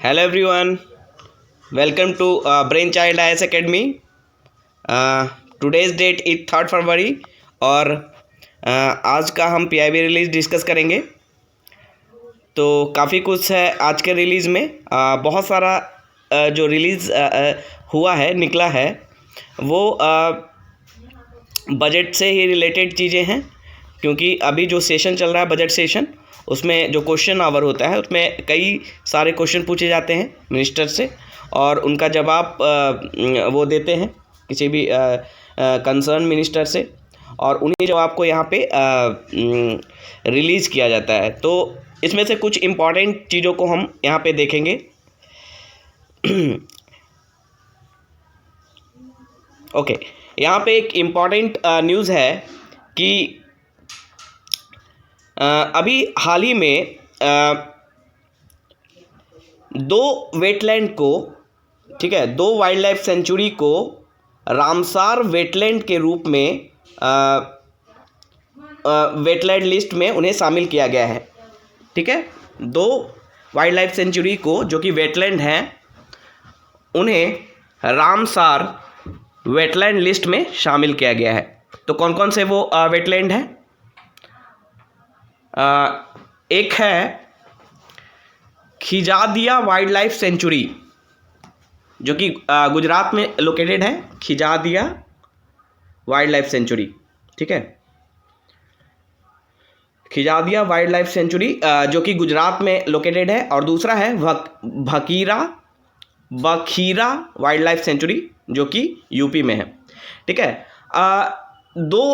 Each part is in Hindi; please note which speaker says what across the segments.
Speaker 1: Hello everyone, welcome to Brainchild IAS Academy. Today's date is 3rd फरवरी और आज का हम PIB रिलीज़ डिस्कस करेंगे। तो काफ़ी कुछ है आज के रिलीज़ में। बहुत सारा जो रिलीज़ हुआ है निकला है वो बजट से ही रिलेटेड चीज़ें हैं, क्योंकि अभी जो सेशन चल रहा है बजट सेशन, उसमें जो क्वेश्चन आवर होता है उसमें कई सारे क्वेश्चन पूछे जाते हैं मिनिस्टर से और उनका जवाब वो देते हैं किसी भी कंसर्न मिनिस्टर से, और उन्हीं जवाब को यहाँ पे रिलीज़ किया जाता है। तो इसमें से कुछ इम्पॉर्टेंट चीज़ों को हम यहाँ पे देखेंगे। ओके, यहाँ पे एक इम्पॉर्टेंट न्यूज़ है कि अभी हाल ही में दो वेटलैंड को, ठीक है, दो वाइल्ड लाइफ सेंचुरी को रामसार वेटलैंड के रूप में वेटलैंड लिस्ट में उन्हें शामिल किया गया है। ठीक है, दो वाइल्ड लाइफ सेंचुरी को जो कि वेटलैंड हैं उन्हें रामसार वेटलैंड लिस्ट में शामिल किया गया है। तो कौन कौन से वो वेटलैंड हैं? एक है खिजादिया वाइल्ड लाइफ सेंचुरी जो कि गुजरात में लोकेटेड है। खिजादिया वाइल्ड लाइफ सेंचुरी, ठीक है, खिजादिया वाइल्ड लाइफ सेंचुरी जो कि गुजरात में लोकेटेड है। और दूसरा है बखीरा वाइल्ड लाइफ सेंचुरी जो कि यूपी में है। ठीक है, 2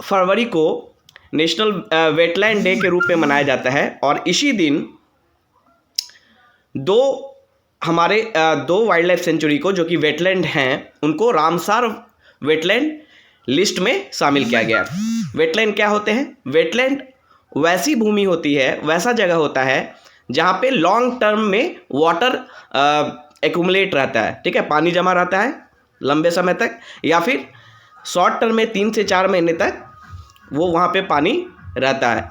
Speaker 1: फरवरी को नेशनल वेटलैंड डे के रूप में मनाया जाता है और इसी दिन दो वाइल्ड लाइफ सेंचुरी को जो कि वेटलैंड हैं उनको रामसार वेटलैंड लिस्ट में शामिल किया गया। वेटलैंड क्या होते हैं? वेटलैंड वैसी भूमि होती है, वैसा जगह होता है जहाँ पे लॉन्ग टर्म में वाटर एक्यूमुलेट रहता है। ठीक है, पानी जमा रहता है लंबे समय तक, या फिर शॉर्ट टर्म में 3 से 4 महीने तक वो वहाँ पे पानी रहता है।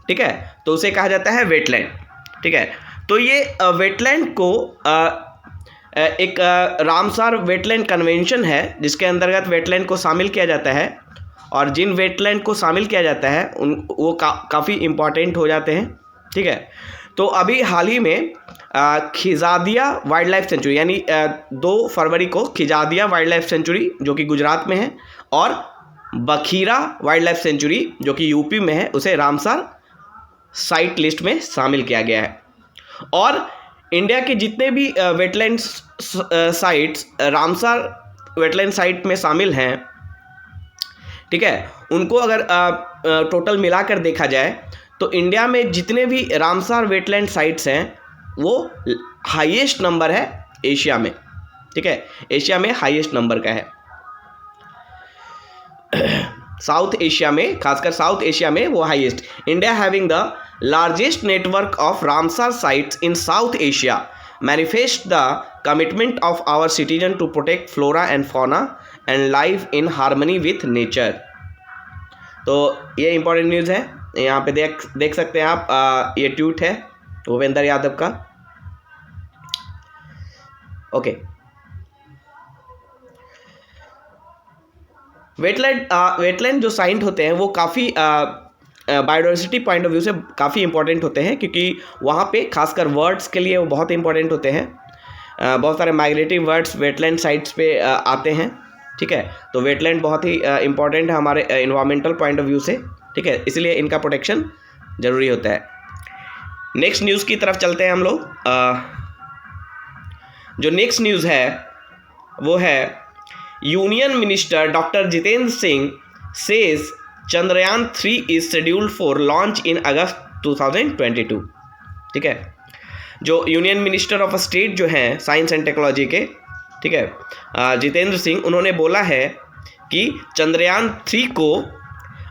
Speaker 1: ठीक है, तो उसे कहा जाता है वेटलैंड। ठीक है, तो ये वेटलैंड को एक रामसार वेटलैंड कन्वेंशन है जिसके अंतर्गत वेटलैंड को शामिल किया जाता है, और जिन वेटलैंड को शामिल किया जाता है वो काफ़ी इम्पॉर्टेंट हो जाते हैं। ठीक है, तो अभी हाल ही में खिजादिया वाइल्ड लाइफ सेंचुरी यानी 2 फरवरी को खिजादिया वाइल्ड लाइफ सेंचुरी जो कि गुजरात में है और बखीरा वाइल्ड लाइफ सेंचुरी जो कि यूपी में है उसे रामसार साइट लिस्ट में शामिल किया गया है। और इंडिया के जितने भी wetland sites Ramsar wetland site में शामिल हैं, ठीक है, उनको अगर टोटल मिलाकर देखा जाए तो इंडिया में जितने भी रामसार वेटलैंड साइट्स हैं वो हाईएस्ट नंबर है एशिया में। ठीक है, एशिया में हाईएस्ट नंबर का है। साउथ एशिया में, खासकर साउथ एशिया में वो highest. India having the largest network of Ramsar sites in South Asia manifest the commitment of our citizen to protect flora and fauna and live in harmony with nature. तो ये इंपॉर्टेंट न्यूज़ है, यहाँ पे देख सकते हैं आप। ये ट्वीट है भूपेंद्र यादव का। ओके, वेटलैंड जो साइट होते हैं वो काफ़ी बायोडाइवर्सिटी पॉइंट ऑफ व्यू से काफ़ी इंपॉर्टेंट होते हैं, क्योंकि वहाँ पे खासकर बर्ड्स के लिए वो बहुत इंपॉर्टेंट होते हैं। बहुत सारे माइग्रेटरी बर्ड्स वेटलैंड साइट्स पे आते हैं। ठीक है, तो वेटलैंड बहुत ही इंपॉर्टेंट है हमारे इन्वायरमेंटल पॉइंट ऑफ व्यू से। ठीक है, इसलिए इनका प्रोटेक्शन ज़रूरी होता है। नेक्स्ट न्यूज़ की तरफ चलते हैं हम लोग। जो नेक्स्ट न्यूज़ है वो है union minister doctor Jitendra Singh says Chandrayaan 3 is scheduled for launch in August 2022। ठीक है, जो यूनियन मिनिस्टर ऑफ स्टेट जो हैं साइंस एंड टेक्नोलॉजी के, ठीक है, जितेंद्र सिंह, उन्होंने बोला है कि चंद्रयान 3 को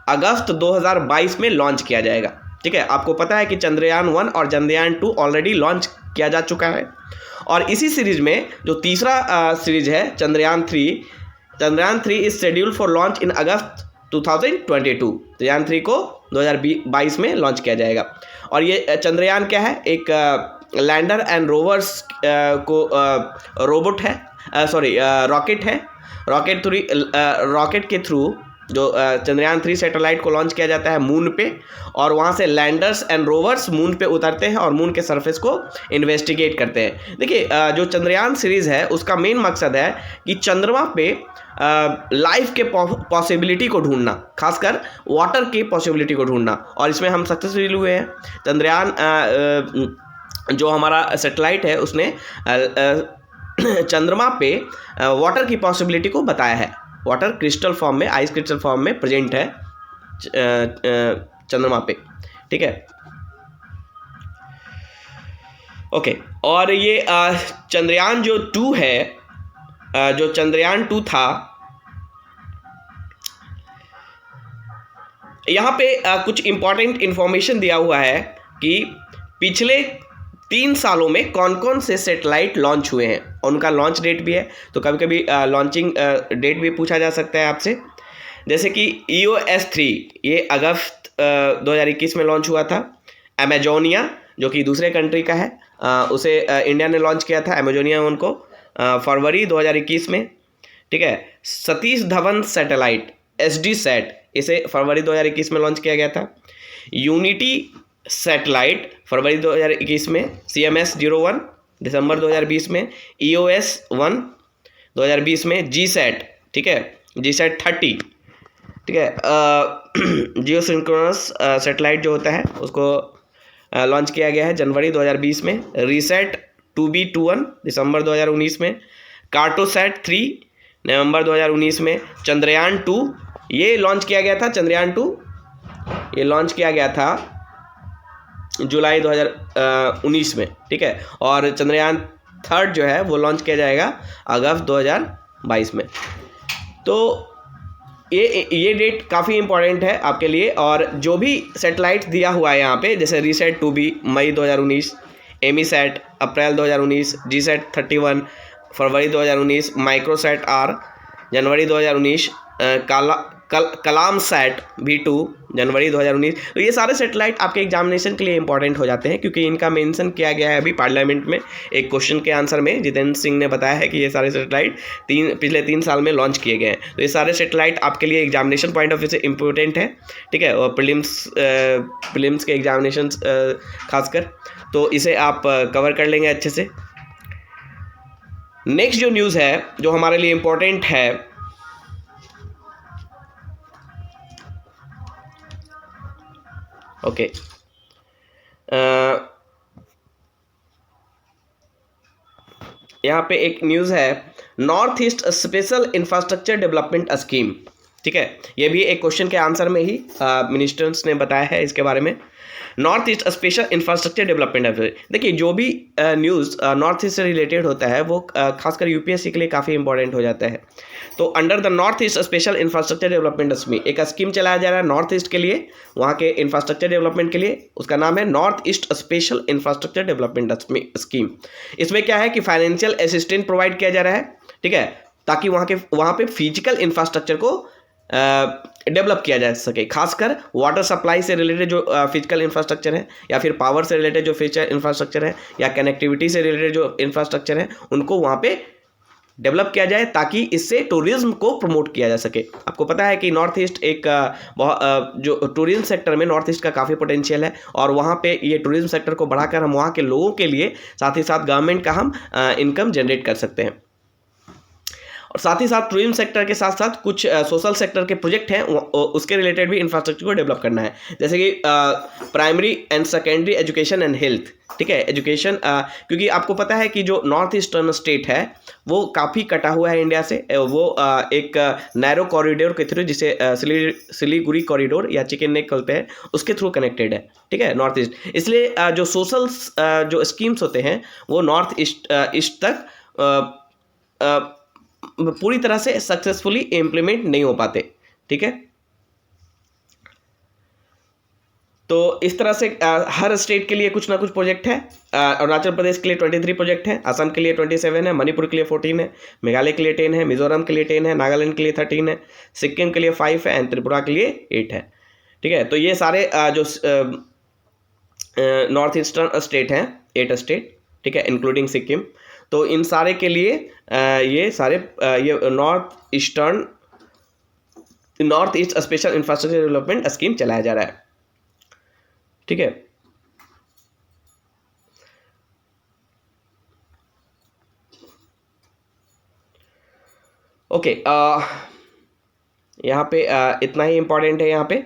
Speaker 1: अगस्त 2022 में लॉन्च किया जाएगा। ठीक है, आपको पता है कि चंद्रयान 1 और चंद्रयान 2 ऑलरेडी लॉन्च किया जा चुका है, और इसी सीरीज में जो तीसरा सीरीज है Chandrayaan 3 is scheduled for launch in August 2022। Chandrayaan 3 को 2022 में लॉन्च किया जाएगा। और ये चंद्रयान क्या है? एक लैंडर एंड रोवर्स को रोबोट है, रॉकेट है। रॉकेट के थ्रू जो चंद्रयान 3 सैटेलाइट को लॉन्च किया जाता है मून पे, और वहाँ से लैंडर्स एंड रोवर्स मून पे उतरते हैं और मून के सरफेस को इन्वेस्टिगेट करते हैं। देखिए जो चंद्रयान सीरीज़ है उसका मेन मकसद है कि चंद्रमा पे लाइफ के पॉसिबिलिटी को ढूंढना, खासकर वाटर की पॉसिबिलिटी को ढूंढना, और इसमें हम सक्सेसफुल हुए हैं। चंद्रयान जो हमारा सैटेलाइट है उसने चंद्रमा पे वाटर की पॉसिबिलिटी को बताया है। वाटर क्रिस्टल फॉर्म में, आइस क्रिस्टल फॉर्म में प्रेजेंट है चंद्रमा पे, ठीक है। ओके, और ये चंद्रयान जो 2 है, जो चंद्रयान 2 था, यहाँ पे कुछ इंपॉर्टेंट इंफॉर्मेशन दिया हुआ है कि पिछले 3 सालों में कौन कौन से सैटेलाइट लॉन्च हुए हैं, और उनका लॉन्च डेट भी है। तो कभी कभी लॉन्चिंग डेट भी पूछा जा सकता है आपसे। जैसे कि EOS-3 ये अगस्त 2021 में लॉन्च हुआ था। अमेजोनिया जो कि दूसरे कंट्री का है, उसे इंडिया ने लॉन्च किया था, अमेजोनिया उनको फरवरी 2021 में, ठीक है। सतीश धवन सैटेलाइट SDSat, इसे फरवरी 2021 में लॉन्च किया गया था। यूनिटी सैटेलाइट फरवरी 2021 में, CMS-01 दिसंबर 2020 में, EOS-1 2020 में, GSAT, ठीक है, GSAT 30, ठीक है, जियो सिंक्रोनस सैटेलाइट जो होता है उसको लॉन्च किया गया है जनवरी 2020 में। रीसेट 2B21 दिसंबर 2019 में। कार्टोसैट 3 नवंबर 2019 में। चंद्रयान 2 ये लॉन्च किया गया था, चंद्रयान 2 ये लॉन्च किया गया था जुलाई 2019 में, ठीक है। और चंद्रयान 3 जो है वो लॉन्च किया जाएगा अगस्त 2022 में। तो ये डेट काफ़ी इंपॉर्टेंट है आपके लिए। और जो भी सैटेलाइट दिया हुआ है यहाँ पे, जैसे रीसेट 2B मई 2019, एमीसैट अप्रैल 2019, जीसैट 31 फरवरी 2019, माइक्रोसैट R जनवरी 2019, कलाम सैट V2 जनवरी 2019। तो ये सारे सैटेलाइट आपके एग्जामिनेशन के लिए इंपॉर्टेंट हो जाते हैं, क्योंकि इनका मेंशन किया गया है अभी पार्लियामेंट में एक क्वेश्चन के आंसर में। जितेंद्र सिंह ने बताया है कि ये सारे सैटेलाइट पिछले 3 साल में लॉन्च किए गए हैं। तो ये सारे सैटेलाइट आपके लिए एग्जामिनेशन पॉइंट ऑफ व्यू से इंपॉर्टेंट है, ठीक है, और प्रीलिम्स के एग्जामिनेशन खासकर, तो इसे आप कवर कर लेंगे अच्छे से। नेक्स्ट जो न्यूज़ है जो हमारे लिए इंपॉर्टेंट है, ओके, यहाँ पे एक न्यूज़ है, north east special infrastructure development scheme, ठीक है। ये भी एक क्वेश्चन के आंसर में ही मिनिस्टर्स ने बताया है इसके बारे में। North east special infrastructure development. देखिए जो भी न्यूज़ नॉर्थ ईस्ट से रिलेटेड होता है वो खासकर यूपीएससी के लिए काफ़ी इंपॉर्टेंट हो जाता है। तो under the north east special infrastructure development scheme एक स्कीम चलाया जा रहा है नॉर्थ ईस्ट के लिए, वहाँ के इंफ्रास्ट्रक्चर डेवलपमेंट के लिए। उसका नाम है north east special infrastructure development scheme. इसमें क्या है कि फाइनेंशियल असिस्टेंस प्रोवाइड किया जा रहा है, ठीक है, ताकि वहाँ पे फिजिकल इंफ्रास्ट्रक्चर को डेवलप किया जा सके। खासकर वाटर सप्लाई से रिलेटेड जो फिजिकल इंफ्रास्ट्रक्चर है, या फिर पावर से रिलेटेड जो फिजिकल इंफ्रास्ट्रक्चर है, या कनेक्टिविटी से रिलेटेड जो इंफ्रास्ट्रक्चर है, उनको वहाँ पे डेवलप किया जाए ताकि इससे टूरिज्म को प्रमोट किया जा सके। आपको पता है कि नॉर्थ ईस्ट एक जो टूरिज्म सेक्टर में नॉर्थ ईस्ट का काफ़ी पोटेंशियल है, और वहाँ पे ये टूरिज्म सेक्टर को बढ़ाकर हम वहाँ के लोगों के लिए साथ ही साथ गवर्नमेंट का हम इनकम जनरेट कर सकते हैं। और साथ ही साथ टूरिज्म सेक्टर के साथ साथ कुछ सोशल सेक्टर के प्रोजेक्ट हैं, उसके रिलेटेड भी इंफ्रास्ट्रक्चर को डेवलप करना है, जैसे कि primary and secondary education and health, ठीक है, एजुकेशन। क्योंकि आपको पता है कि जो नॉर्थ ईस्टर्न स्टेट है वो काफ़ी कटा हुआ है इंडिया से। वो एक नैरो कॉरिडोर के थ्रू, जिसे सिलीगुड़ी कॉरिडोर या चिकन नेक कहते हैं, उसके थ्रू कनेक्टेड है, ठीक है, नॉर्थ ईस्ट। इसलिए जो सोशल जो स्कीम्स होते हैं वो नॉर्थ ईस्ट तक पूरी तरह से सक्सेसफुली इम्प्लीमेंट नहीं हो पाते, ठीक है। तो इस तरह से हर स्टेट के लिए कुछ ना कुछ प्रोजेक्ट है। अरुणाचल प्रदेश के लिए 23 प्रोजेक्ट हैं, असम के लिए 27 है, मणिपुर के लिए 14 है, मेघालय के लिए 10 है, मिजोरम के लिए 10 है, नागालैंड के लिए 13 है, सिक्किम के लिए 5 है, एंड त्रिपुरा के लिए 8 है, ठीक है। तो ये सारे जो नॉर्थ ईस्टर्न स्टेट हैं 8 स्टेट, ठीक है, इंक्लूडिंग सिक्किम। तो इन सारे के लिए ये सारे ये north east special infrastructure development scheme चलाया जा रहा है, ठीक है। ओके, यहाँ पे इतना ही इम्पोर्टेंट है। यहाँ पे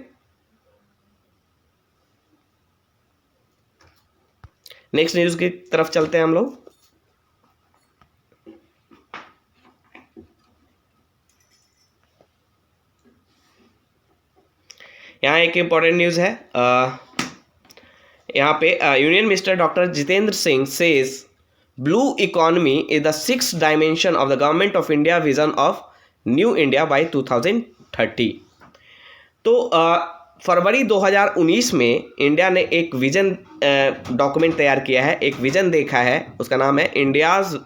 Speaker 1: नेक्स्ट न्यूज़ की तरफ चलते हैं हम लोग। यहाँ एक इम्पॉर्टेंट न्यूज़ है। यहाँ पे union minister doctor Jitendra Singh says blue economy is the 6th dimension of the government of India vision of new India by 2030। तो फरवरी 2019 में इंडिया ने एक विजन डॉक्यूमेंट तैयार किया है, एक विजन देखा है, उसका नाम है India's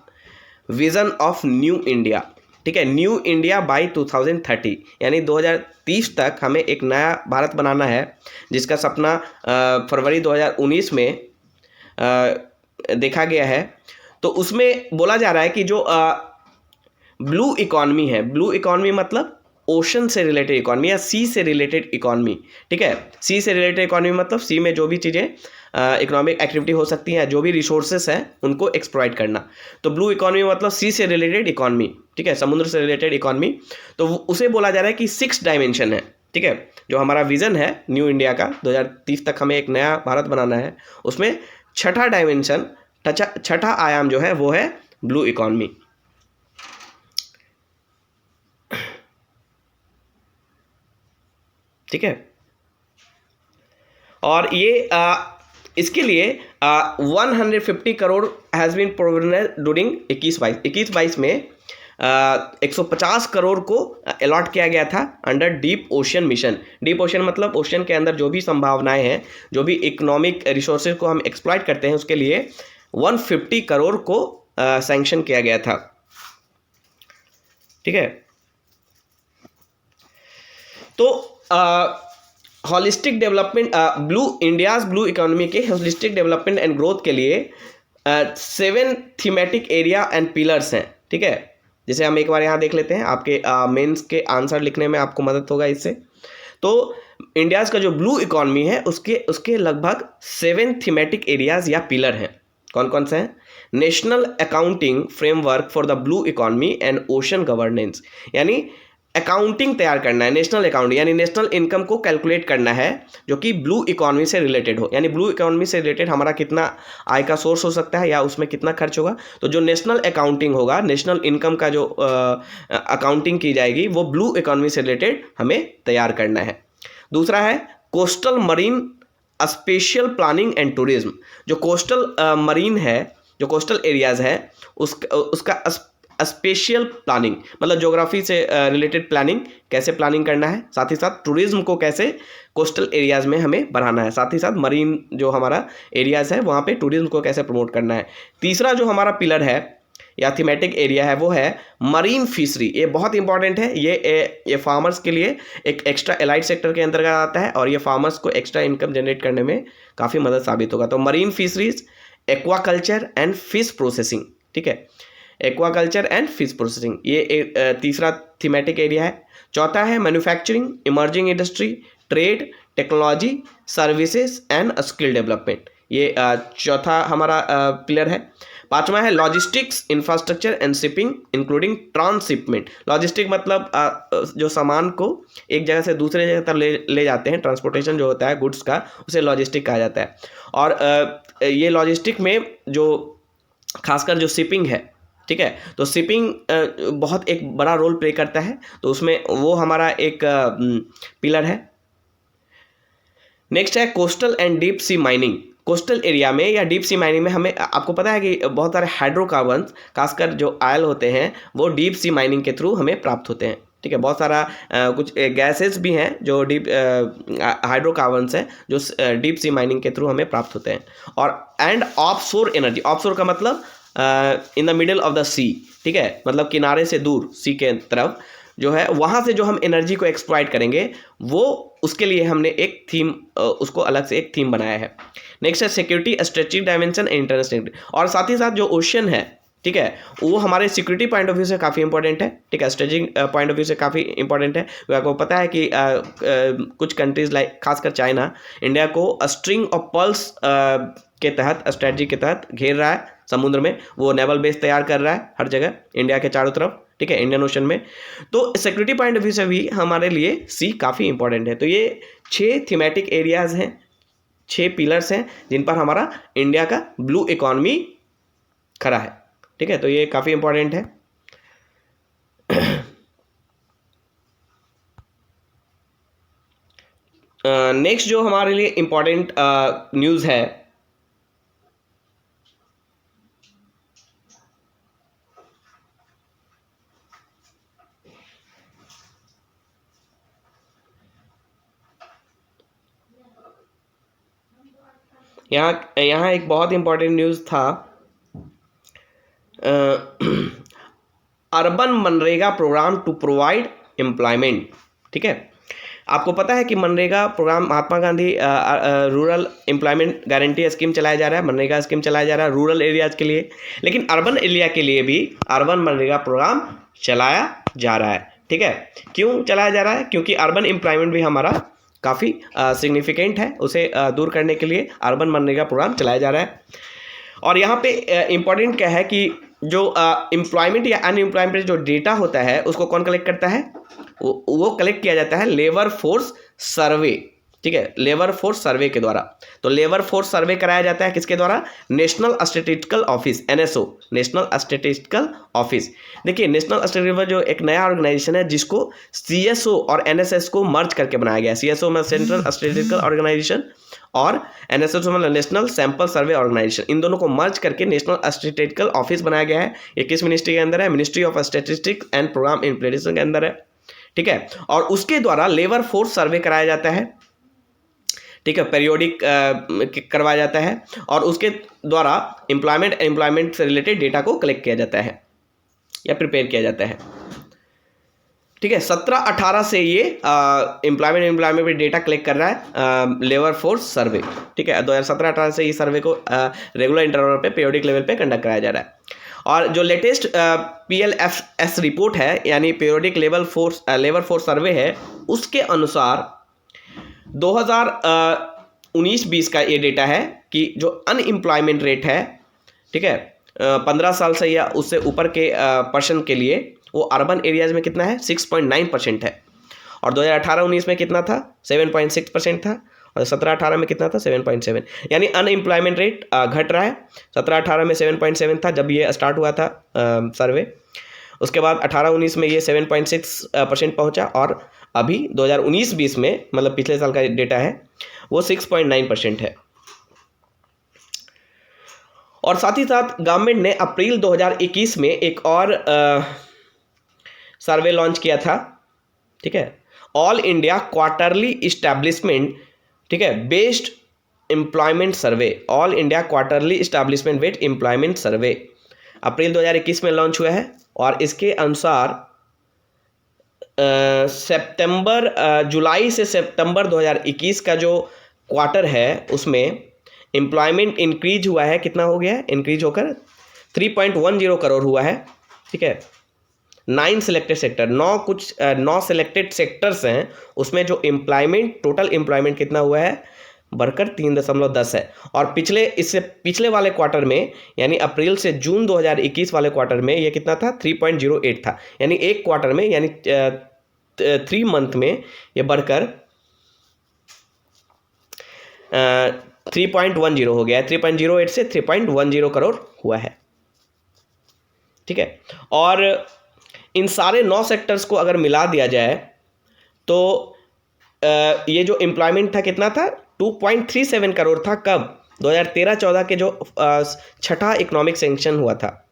Speaker 1: vision of new India, ठीक है, न्यू इंडिया बाय 2030, यानी 2030 तक हमें एक नया भारत बनाना है, जिसका सपना फरवरी 2019 में देखा गया है। तो उसमें बोला जा रहा है कि जो ब्लू इकॉनमी है, ब्लू इकॉनमी मतलब ओशन से रिलेटेड इकॉनमी या सी से रिलेटेड इकॉनमी, ठीक है। सी से रिलेटेड इकॉनमी मतलब सी में जो भी चीज़ें इकोनॉमिक एक्टिविटी हो सकती हैं, जो भी रिसोर्सेस हैं उनको एक्सप्लॉइट करना। तो ब्लू इकॉनमी मतलब सी से रिलेटेड इकॉनमी, ठीक है, समुद्र से रिलेटेड इकॉनमी। तो उसे बोला जा रहा है कि 6 डायमेंशन है, ठीक है, जो हमारा विज़न है न्यू इंडिया का 2030 तक हमें एक नया भारत बनाना है, उसमें छठा डायमेंशन, छठा आयाम जो है वो है ब्लू इकॉनमी, ठीक है। और ये इसके लिए 150 crore has been provided during 21-22 में 150 करोड़ को अलॉट किया गया था under deep ocean mission. Deep ocean मतलब ओशन के अंदर जो भी संभावनाएं हैं, जो भी इकोनॉमिक रिसोर्सेज को हम एक्सप्लॉइट करते हैं, उसके लिए 150 करोड़ को सैंक्शन किया गया था, ठीक है। तो holistic development India's blue economy के हॉलिस्टिक डेवलपमेंट एंड ग्रोथ के लिए 7 थीमेटिक एरिया एंड पिलर्स हैं, ठीक है। जैसे हम एक बार यहाँ देख लेते हैं, आपके मेंस के आंसर लिखने में आपको मदद होगा इससे। तो इंडियाज़ का जो ब्लू इकोनॉमी है उसके लगभग 7 थीमेटिक एरियाज़ या पिलर हैं। कौन कौन से हैं? National accounting framework for the blue economy and ocean governance, यानी अकाउंटिंग तैयार करना है, नेशनल अकाउंटिंग यानी नेशनल इनकम को कैलकुलेट करना है जो कि ब्लू इकोनॉमी से रिलेटेड हो, यानी ब्लू इकोनॉमी से रिलेटेड हमारा कितना आय का सोर्स हो सकता है या उसमें कितना खर्च होगा। तो जो नेशनल अकाउंटिंग होगा, नेशनल इनकम का जो अकाउंटिंग की जाएगी, वो ब्लू इकोनॉमी से रिलेटेड हमें तैयार करना है। दूसरा है coastal marine special planning and tourism. जो कोस्टल मरीन है, जो कोस्टल एरियाज़ है, उसका स्पेशल प्लानिंग मतलब ज्योग्राफी से रिलेटेड प्लानिंग, कैसे प्लानिंग करना है, साथ ही साथ टूरिज्म को कैसे कोस्टल एरियाज़ में हमें बढ़ाना है, साथ ही साथ मरीन जो हमारा एरियाज़ है वहाँ पे टूरिज्म को कैसे प्रमोट करना है। तीसरा जो हमारा पिलर है या थीमेटिक एरिया है वो है मरीन फिशरी। ये बहुत इंपॉर्टेंट है, ये फार्मर्स के लिए एक एक्स्ट्रा एलाइड सेक्टर के अंतर्गत आता है और ये फार्मर्स को एक्स्ट्रा इनकम जनरेट करने में काफ़ी मदद साबित होगा। तो marine fisheries, aquaculture and fish processing, ठीक है, एक्वाकल्चर एंड फिश प्रोसेसिंग, ये तीसरा थीमेटिक एरिया है। चौथा है manufacturing, emerging industry, trade, technology, services and skill development, ये चौथा हमारा पिलर है। पांचवा है logistics, infrastructure and shipping including transshipment. Logistic मतलब जो सामान को एक जगह से दूसरे जगह तक ले जाते हैं, ट्रांसपोर्टेशन जो होता है गुड्स का, उसे लॉजिस्टिक कहा जाता है। और ये लॉजिस्टिक में जो खासकर जो शिपिंग है, ठीक है, तो शिपिंग बहुत एक बड़ा रोल प्ले करता है, तो उसमें वो हमारा एक पिलर है। नेक्स्ट है coastal and deep sea mining. Coastal area में या डीप सी माइनिंग में हमें, आपको पता है कि बहुत सारे हाइड्रोकार्बन, खासकर जो ऑयल होते हैं, वो डीप सी माइनिंग के थ्रू हमें प्राप्त होते हैं, ठीक है। बहुत सारा कुछ गैसेस भी हैं जो डीप हाइड्रोकार्बन्स हैं जो डीप सी माइनिंग के थ्रू हमें प्राप्त होते हैं। और एंड ऑफशोर एनर्जी, ऑफशोर का मतलब in the middle of the sea, ठीक है, मतलब किनारे से दूर सी के तरफ जो है वहाँ से जो हम एनर्जी को एक्सप्लॉइट करेंगे, वो उसके लिए हमने एक थीम, उसको अलग से एक थीम बनाया है। नेक्स्ट है security, strategic dimension and international, और साथ ही साथ जो ओशन है, ठीक है, वो हमारे सिक्योरिटी पॉइंट ऑफ व्यू से काफ़ी इंपॉर्टेंट है, ठीक है, स्ट्रेटेजिक पॉइंट ऑफ व्यू से काफ़ी इंपॉर्टेंट है। तो आपको पता है कि कुछ कंट्रीज लाइक खासकर चाइना इंडिया को स्ट्रिंग ऑफ पर्ल्स के तहत, स्ट्रेटजी के तहत घेर रहा है समुद्र में, वो नेवल बेस तैयार कर रहा है हर जगह इंडिया के चारों तरफ, ठीक है, इंडियन ओशन में। तो सिक्योरिटी पॉइंट ऑफ व्यू से भी हमारे लिए सी काफ़ी इंपॉर्टेंट है। तो ये 6 थीमेटिक एरियाज हैं, 6 पिलर्स हैं जिन पर हमारा इंडिया का ब्लू इकॉनमी खड़ा है, ठीक है, तो ये काफ़ी इंपॉर्टेंट है। नेक्स्ट जो हमारे लिए इंपॉर्टेंट न्यूज़ है, यहाँ एक बहुत इंपॉर्टेंट न्यूज़ था, urban MNREGA programme to provide employment, ठीक है। आपको पता है कि MNREGA programme Mahatma Gandhi rural employment guarantee scheme चलाया जा रहा है, मनरेगा स्कीम चलाया जा रहा है रूरल एरियाज़ के लिए, लेकिन अर्बन एरिया के लिए भी अर्बन मनरेगा प्रोग्राम चलाया जा रहा है, ठीक है। क्यों चलाया जा रहा है? क्योंकि अर्बन एम्प्लॉयमेंट भी हमारा काफ़ी सिग्निफिकेंट है, उसे दूर करने के लिए अर्बन मनरेगा प्रोग्राम चलाया जा रहा है। और यहाँ पे इम्पॉर्टेंट क्या है कि जो एम्प्लॉयमेंट या अनएम्प्लॉयमेंट जो डेटा होता है उसको कौन कलेक्ट करता है? वो कलेक्ट किया जाता है लेबर फोर्स सर्वे, ठीक है, लेबर फोर्स सर्वे के द्वारा। तो लेबर फोर्स सर्वे कराया जाता है किसके द्वारा? National statistical office, NSO, national statistical office. देखिए नेशनल स्टैटिस्टिकल जो एक नया ऑर्गेनाइजेशन है जिसको CSO और NSS को मर्ज करके बनाया गया है। CSO में सेंट्रल स्टैटिस्टिकल ऑर्गेनाइजेशन और NSS मतलब नेशनल सैंपल सर्वे ऑर्गेनाइजेशन, इन दोनों को मर्ज करके नेशनल स्टैटिस्टिकल ऑफिस बनाया गया है। ये किस मिनिस्ट्री के अंदर है? Ministry of statistics and programme implementation के अंदर है, ठीक है। और उसके द्वारा लेबर फोर्स सर्वे कराया जाता है, ठीक है, पीरियोडिक करवाया जाता है, और उसके द्वारा एम्प्लॉयमेंट से रिलेटेड डेटा को कलेक्ट किया जाता है या प्रिपेयर किया जाता है, ठीक है। 17-18 से ये एम्प्लॉयमेंट पे डेटा कलेक्ट कर रहा है लेबर फोर्स सर्वे, ठीक है। 2017-18 से ये सर्वे को रेगुलर इंटरवल पे पीरियोडिक लेवल पे कंडक्ट कराया जा रहा है। और जो लेटेस्ट PLFS रिपोर्ट है यानी पीरियोडिक लेबर फोर्स सर्वे है, उसके अनुसार 2019-20 का ये डेटा है कि जो अनएम्प्लॉयमेंट रेट है, ठीक है, 15 साल से या उससे ऊपर के पर्सन के लिए वो अर्बन एरियाज में कितना है? 6.9% है। और 2018-19 में कितना था? 7.6% था। और 17-18 में कितना था? 7.7। यानी अनएम्प्लॉयमेंट रेट घट रहा है। 17-18 में 7.7 था जब ये स्टार्ट हुआ था सर्वे, उसके बाद 18-19 में ये 7.6% पहुंचा, और अभी 2019-20 में मतलब पिछले साल का डेटा है वो 6.9% है। और साथ ही साथ गवर्नमेंट ने अप्रैल 2021 में एक और सर्वे लॉन्च किया था, ठीक है, ऑल इंडिया क्वार्टरली इस्टेब्लिशमेंट, ठीक है, based employment survey, all India quarterly establishment based employment survey April 2021 में लॉन्च हुआ है। और इसके अनुसार जुलाई से सितंबर 2021 का जो क्वार्टर है उसमें एम्प्लॉयमेंट इंक्रीज हुआ है, कितना हो गया है? इंक्रीज होकर 3.10 करोड़ हुआ है, ठीक है। 9 सिलेक्टेड सेक्टर, 9 सिलेक्टेड सेक्टर्स हैं, उसमें जो एम्प्लॉयमेंट, टोटल एम्प्लॉयमेंट कितना हुआ है? बढ़कर 3.10 है। और इससे पिछले वाले क्वार्टर में यानी अप्रैल से जून 2021 वाले क्वार्टर में ये कितना था? 3.08 था। यानी एक क्वार्टर में यानी 3 मंथ में ये बढ़कर 3.10 हो गया है। 3.08 से 3.10 करोड़ हुआ है, ठीक है। और इन सारे 9 सेक्टर्स को अगर मिला दिया जाए तो ये जो एम्प्लॉयमेंट था कितना था? 2.37 करोड़ था। कब? 2013-14 के जो छठा इकोनॉमिक सेंशन हुआ था,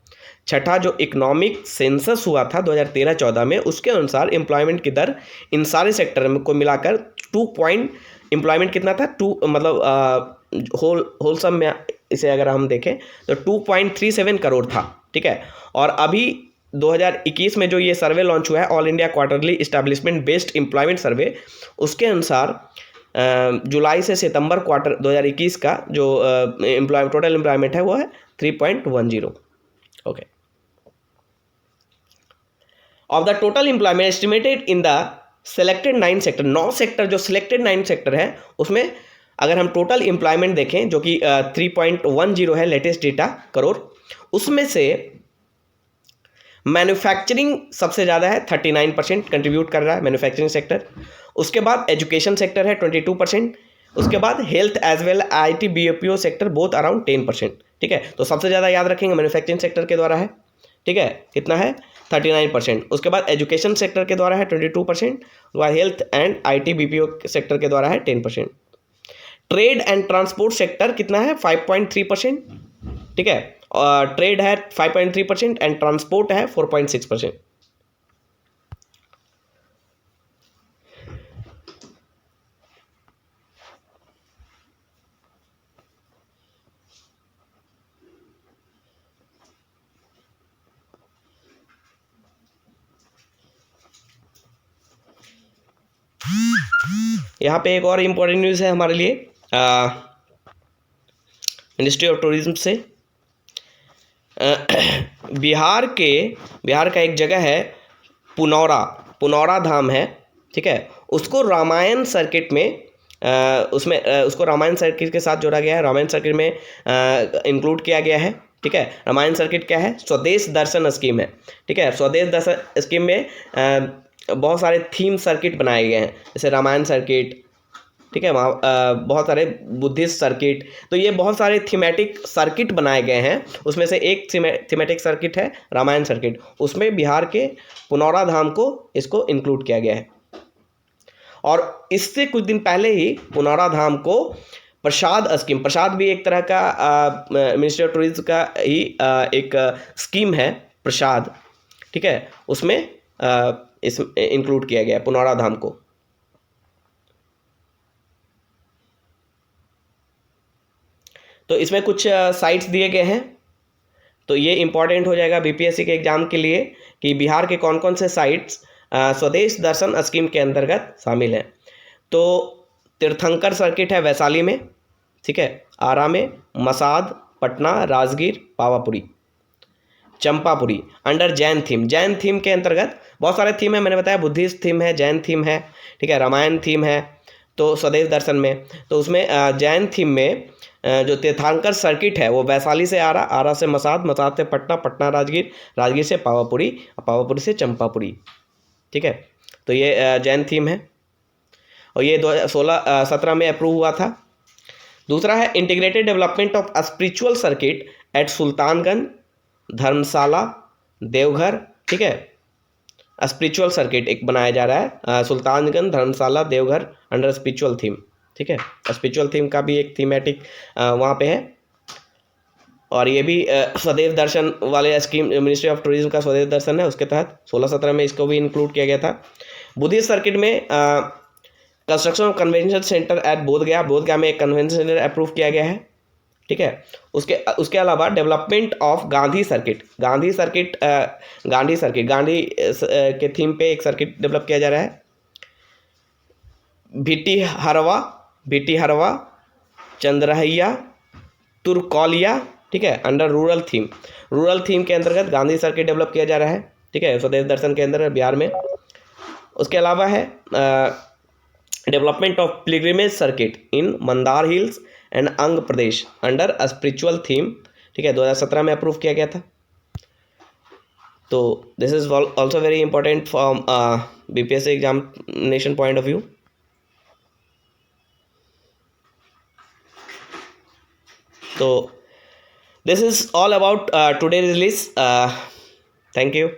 Speaker 1: छठा जो इकोनॉमिक सेंसस हुआ था 2013-14 में, उसके अनुसार एम्प्लॉयमेंट की दर इन सारे सेक्टर को मिलाकर एम्प्लॉयमेंट कितना था? मतलब होलसम में इसे अगर हम देखें तो 2.37 करोड़ था, ठीक है। और अभी 2021 में जो ये सर्वे लॉन्च हुआ है, all India quarterly establishment based employment survey, उसके अनुसार जुलाई से सितंबर क्वार्टर 2021 का जो टोटल एम्प्लॉयमेंट है वो है 3.10। Okay, of the total employment estimated in the selected 9 sector, 9 sector जो सिलेक्टेड 9 सेक्टर है उसमें अगर हम टोटल एम्प्लॉयमेंट देखें जो कि 3.10 है लेटेस्ट डेटा करोड़, उसमें से मैन्युफैक्चरिंग सबसे ज़्यादा है, 39% कंट्रीब्यूट कर रहा है मैन्युफैक्चरिंग सेक्टर। उसके बाद एजुकेशन सेक्टर है 22%। उसके बाद health as well IT BPO sector both around 10%। ठीक है, तो सबसे ज़्यादा याद रखेंगे मैन्युफैक्चरिंग सेक्टर के द्वारा है। ठीक है, कितना है 39%। उसके बाद एजुकेशन सेक्टर के द्वारा है 22%। उसके बाद health and IT BPO sector के द्वारा है 10%। ट्रेड एंड ट्रांसपोर्ट सेक्टर कितना है 5.3%। ठीक है, ट्रेड है 5.3% एंड ट्रांसपोर्ट है 4.6%। यहाँ पे एक और इम्पोर्टेंट न्यूज़ है हमारे लिए मिनिस्ट्री ऑफ टूरिज्म से। बिहार का एक जगह है पुनौरा धाम है। ठीक है, उसको रामायण सर्किट में उसको रामायण सर्किट के साथ जोड़ा गया है, रामायण सर्किट में इंक्लूड किया गया है। ठीक है, रामायण सर्किट क्या है, स्वदेश दर्शन स्कीम है। ठीक है, स्वदेश दर्शन स्कीम में बहुत सारे थीम सर्किट बनाए गए हैं, जैसे रामायण सर्किट। ठीक है, वहाँ बहुत सारे बुद्धिस्ट सर्किट, तो ये बहुत सारे थीमेटिक सर्किट बनाए गए हैं। उसमें से एक थीमेटिक सर्किट है रामायण सर्किट, उसमें बिहार के पुनौरा धाम को इसको इंक्लूड किया गया है। और इससे कुछ दिन पहले ही पुनौरा धाम को प्रसाद स्कीम, प्रसाद भी एक तरह का मिनिस्ट्री ऑफ टूरिज्म का ही एक स्कीम है प्रसाद। ठीक है, उसमें इस इंक्लूड किया गया पुनौरा धाम को। तो इसमें कुछ साइट्स दिए गए हैं, तो ये इंपॉर्टेंट हो जाएगा BPSC के एग्जाम के लिए कि बिहार के कौन कौन से साइट्स स्वदेश दर्शन स्कीम के अंतर्गत शामिल हैं। तो तीर्थंकर सर्किट है वैशाली में। ठीक है, आरा में, मसाद, पटना, राजगीर, पावापुरी, चंपापुरी अंडर जैन थीम के अंतर्गत बहुत सारे थीम है। मैंने बताया बुद्धिस्ट थीम है, जैन थीम है, ठीक है, रामायण थीम है। तो स्वदेश दर्शन में, तो उसमें जैन थीम में जो तीर्थंकर सर्किट है वो वैशाली से आरा से मसाद से पटना, पटना राजगीर से पावापुरी, पावापुरी से चंपापुरी। ठीक है, तो ये जैन थीम है और ये 2016-17 में अप्रूव हुआ था। दूसरा है integrated development of spiritual circuit at Sultanganj, Dharamshala, Deoghar. ठीक है, स्पिरिचुअल सर्किट एक बनाया जा रहा है Sultanganj, Dharamshala, Deoghar under spiritual theme. ठीक है, स्पिरिचुअल थीम का भी एक थीमेटिक वहाँ पे है। और ये भी स्वदेश दर्शन वाले स्कीम, मिनिस्ट्री ऑफ टूरिज्म का स्वदेश दर्शन है, उसके तहत 16-17 में इसको भी इंक्लूड किया गया था। बुद्धिस्ट सर्किट में construction of convention centre at Bodhgaya में एक कन्वेंशन सेंटर अप्रूव किया गया है। ठीक है, उसके अलावा डेवलपमेंट ऑफ गांधी के थीम पे एक सर्किट डेवलप किया जा रहा है। भिटी हरवा, चंद्रहैया, तुरकौलिया। ठीक है, अंडर रूरल थीम के अंतर्गत गांधी सर्किट डेवलप किया जा रहा है। ठीक है, स्वदेश दर्शन के अंदर बिहार में। उसके अलावा है development of pilgrimage circuit in Mandar hills and अंग प्रदेश अंडर स्पिरिचुअल थीम। ठीक है, 2017 में अप्रूव किया गया था। तो this is also very important from BPSC examination point of view. So this is all about today's release. Thank you.